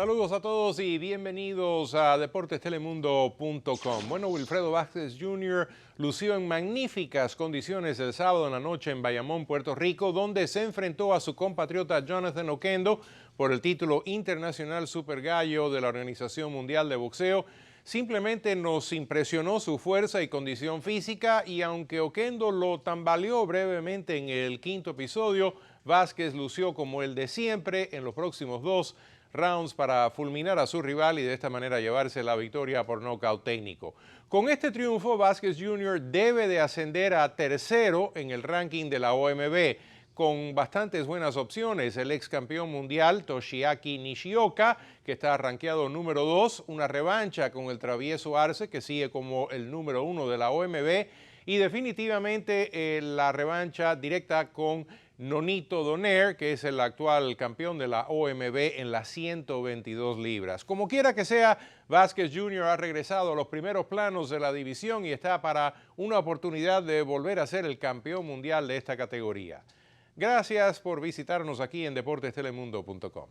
Saludos a todos y bienvenidos a deportestelemundo.com. Bueno, Wilfredo Vázquez Jr. lució en magníficas condiciones el sábado en la noche en Bayamón, Puerto Rico, donde se enfrentó a su compatriota Jonathan Oquendo por el título internacional Super Gallo de la Organización Mundial de Boxeo. Simplemente nos impresionó su fuerza y condición física, y aunque Oquendo lo tambaleó brevemente en el quinto episodio, Vázquez lució como el de siempre en los próximos dos rounds para fulminar a su rival y de esta manera llevarse la victoria por nocaut técnico. Con este triunfo, Vázquez Jr. debe de ascender a tercero en el ranking de la OMB, con bastantes buenas opciones. El ex campeón mundial Toshiaki Nishioka, que está rankeado número 2, una revancha con el travieso Arce, que sigue como el número 1 de la OMB, y definitivamente la revancha directa con Nonito Donaire, que es el actual campeón de la OMB en las 122 libras. Como quiera que sea, Vázquez Jr. ha regresado a los primeros planos de la división y está para una oportunidad de volver a ser el campeón mundial de esta categoría. Gracias por visitarnos aquí en deportestelemundo.com.